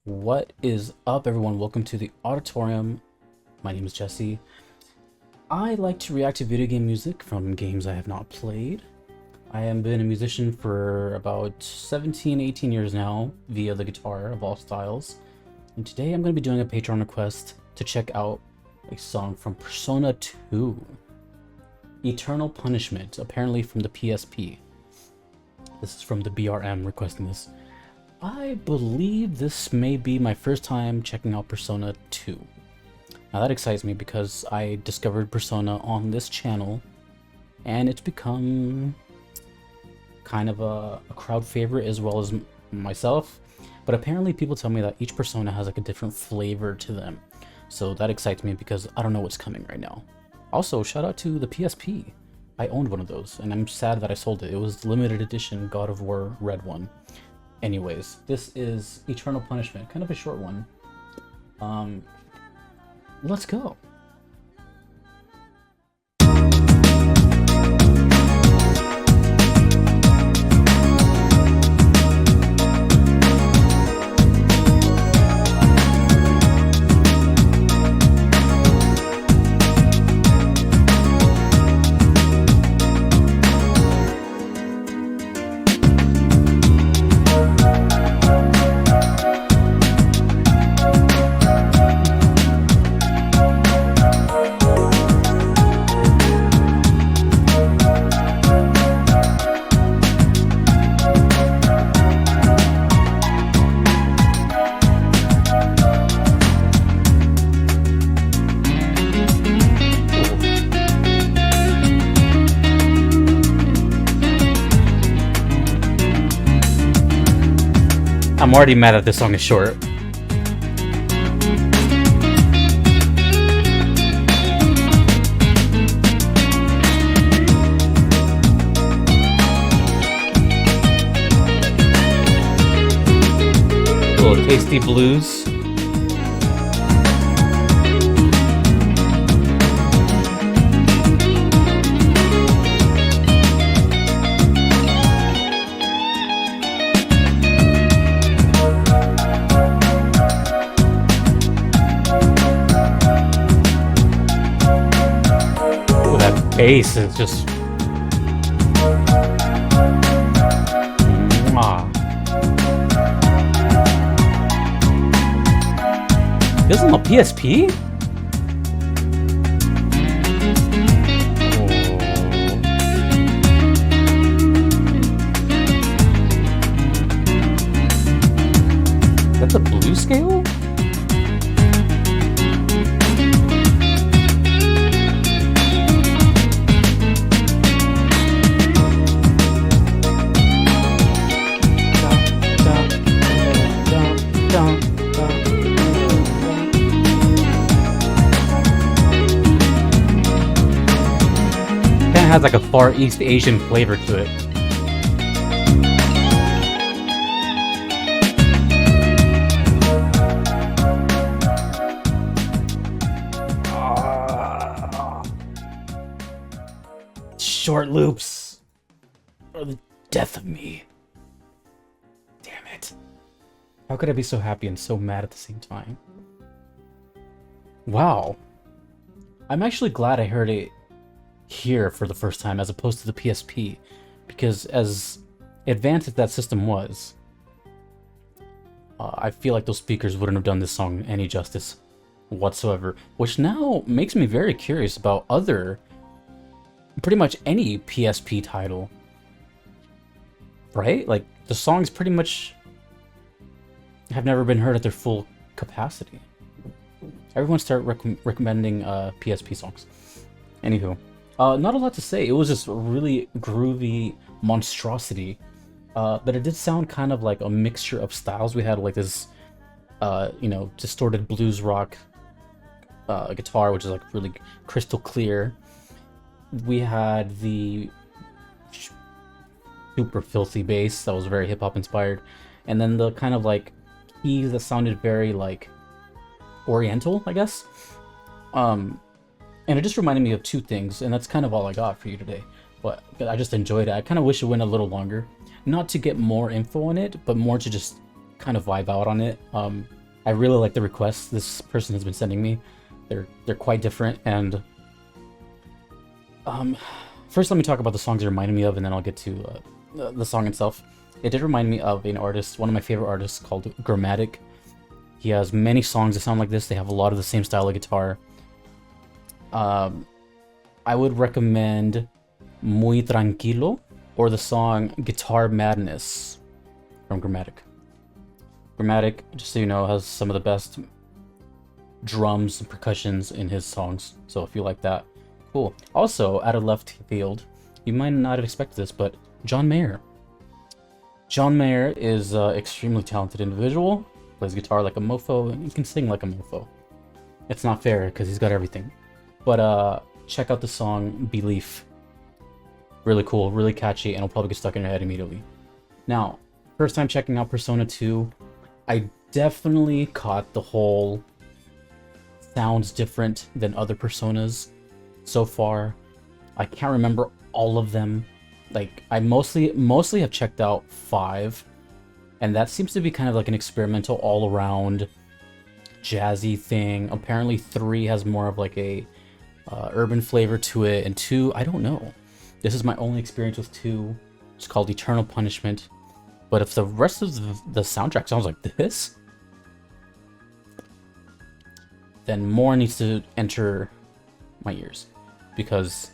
What is up, everyone? Welcome to the auditorium. My name is Jesse. I like to react to video game music from games I have not played. I have been a musician for about 17, 18 years now via the guitar of all styles. And today I'm going to be doing a Patreon request to check out a song from Persona 2. Eternal Punishment, apparently from the PSP. This is from the BRM requesting this. I believe this may be my first time checking out Persona 2. Now that excites me because I discovered Persona on this channel and it's become kind of a crowd favorite as well as myself. But apparently people tell me that each Persona has like a different flavor to them. So that excites me because I don't know what's coming right now. Also, shout out to the PSP. I owned one of those and I'm sad that I sold it. It was the limited edition God of War red one. Anyways, this is Eternal Punishment, kind of a short one. Let's go. I'm already mad that this song is short. Little tasty blues. Bass is just This is on the PSP? Is that the blue scale? Has like a Far East Asian flavor to it. Short loops are the death of me. Damn it. How could I be so happy and so mad at the same time? Wow. I'm actually glad I heard it here for the first time as opposed to the PSP, because as advanced as that system was, I feel like those speakers wouldn't have done this song any justice whatsoever, which now makes me very curious about pretty much any PSP title, right? Like the songs pretty much have never been heard at their full capacity. Everyone start recommending PSP songs. Anywho, not a lot to say. It was just a really groovy monstrosity, but it did sound kind of like a mixture of styles. We had like this, distorted blues rock guitar, which is like really crystal clear. We had the super filthy bass that was very hip hop inspired, and then the kind of like keys that sounded very like oriental, I guess. And it just reminded me of two things, and that's kind of all I got for you today. But I just enjoyed it. I kind of wish it went a little longer. Not to get more info on it, but more to just kind of vibe out on it. I really like the requests this person has been sending me. They're quite different, and first let me talk about the songs it reminded me of, and then I'll get to the song itself. It did remind me of an artist, one of my favorite artists, called Grammatic. He has many songs that sound like this. They have a lot of the same style of guitar. I would recommend Muy Tranquilo or the song Guitar Madness from Grammatic. Grammatic, just so you know, has some of the best drums and percussions in his songs. So if you like that, cool. Also, out of left field, you might not have expected this, but John Mayer. John Mayer is an extremely talented individual. Plays guitar like a mofo, and he can sing like a mofo. It's not fair because he's got everything. But check out the song Belief. Really cool, really catchy, and it'll probably get stuck in your head immediately. Now, first time checking out Persona 2, I definitely caught the whole sounds different than other Personas so far. I can't remember all of them. Like, I mostly have checked out 5, and that seems to be kind of like an experimental all-around jazzy thing. Apparently 3 has more of like a urban flavor to it, and 2, I don't know. This is my only experience with 2. It's called Eternal Punishment. But if the rest of the soundtrack sounds like this, then more needs to enter my ears, because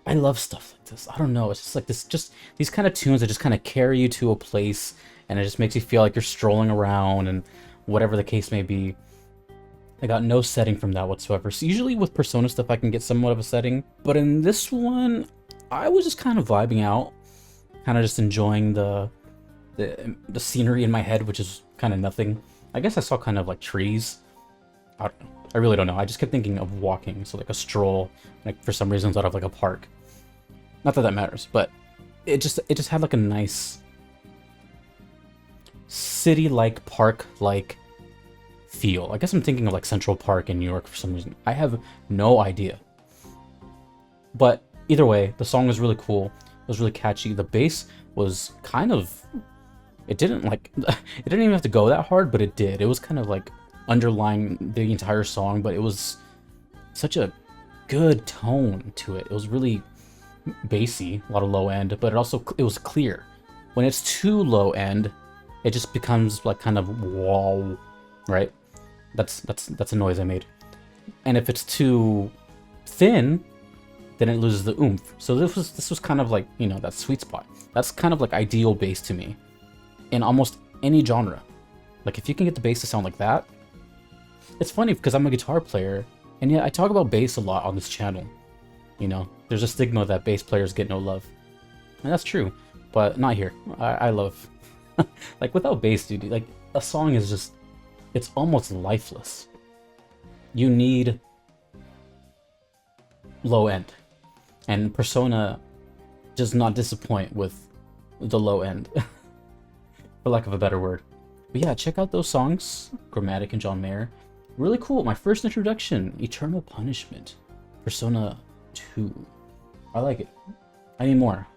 I love stuff like this. I don't know, it's just like this, just these kind of tunes that just kind of carry you to a place, and it just makes you feel like you're strolling around, and whatever the case may be. I got no setting from that whatsoever. So usually with Persona stuff I can get somewhat of a setting, but in this one I was just kind of vibing out, kind of just enjoying the scenery in my head, which is kind of nothing. I guess I saw kind of like trees. I don't know. I really don't know. I just kept thinking of walking, so like a stroll, like for some reason thought of like a park. Not that that matters, but it just had like a nice city-like, park-like feel. I guess I'm thinking of like Central Park in New York for some reason. I have no idea. But either way, the song was really cool. It was really catchy. The bass was kind of, it didn't even have to go that hard, but it did. It was kind of like underlying the entire song, but it was such a good tone to it. It was really bassy, a lot of low end, but it was clear. When it's too low end, it just becomes like kind of wall, right? That's a noise I made. And if it's too thin, then it loses the oomph. So this was kind of like, you know, that sweet spot. That's kind of like ideal bass to me in almost any genre. Like if you can get the bass to sound like that. It's funny because I'm a guitar player, and yet I talk about bass a lot on this channel. You know, there's a stigma that bass players get no love. And that's true, but not here. I love, like without bass, dude, like a song is just, it's almost lifeless. You need low end, and Persona does not disappoint with the low end, for lack of a better word. But yeah, check out those songs, Grammatic and John Mayer. Really cool. My first introduction, Eternal Punishment, Persona 2. I like it. I need more.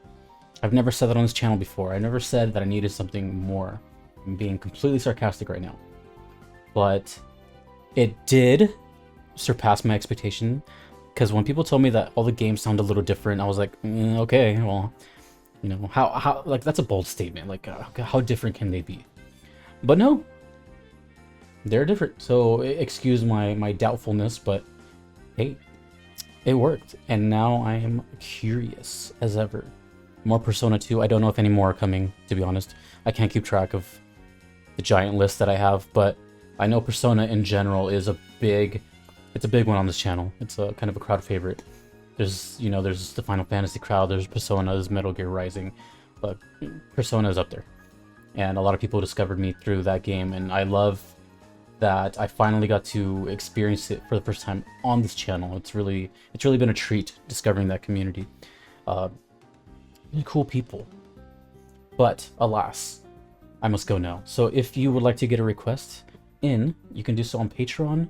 I've never said that on this channel before. I never said that I needed something more. I'm being completely sarcastic right now. But it did surpass my expectation, because when people told me that all the games sound a little different, I was like, okay, well, you know, how like that's a bold statement. Like, how different can they be? But no, they're different. So excuse my doubtfulness, but hey, it worked. And now I am curious as ever. More Persona 2. I don't know if any more are coming, to be honest. I can't keep track of the giant list that I have, but I know Persona in general is it's a big one on this channel. It's a kind of a crowd favorite. There's, you know, there's the Final Fantasy crowd, there's Persona, there's Metal Gear Rising, but Persona is up there. And a lot of people discovered me through that game, and I love that I finally got to experience it for the first time on this channel. It's really been a treat discovering that community. Really cool people. But alas, I must go now. So if you would like to get a request in, you can do so on Patreon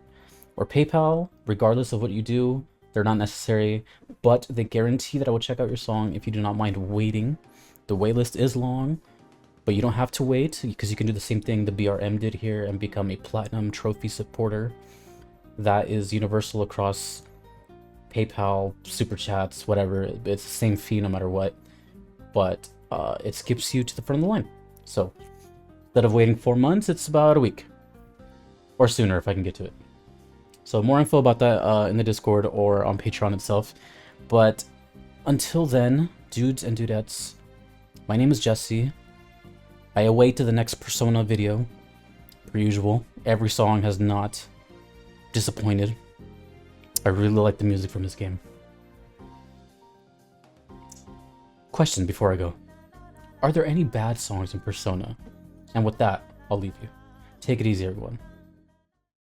or PayPal. Regardless of what you do, they're not necessary, but they guarantee that I will check out your song if you do not mind waiting. The waitlist is long. but you don't have to wait because you can do the same thing the BRM did here and become a platinum trophy supporter. That is universal across PayPal, Super Chats, whatever. It's the same fee no matter what, but it skips you to the front of the line. So instead of waiting 4 months, it's about a week or sooner if I can get to it. So more info about that in the Discord or on Patreon itself. But until then, dudes and dudettes, my name is Jesse. I await to the next Persona video, per usual. Every song has not disappointed. I really like the music from this game. Question before I go. Are there any bad songs in Persona? And with that, I'll leave you. Take it easy, everyone.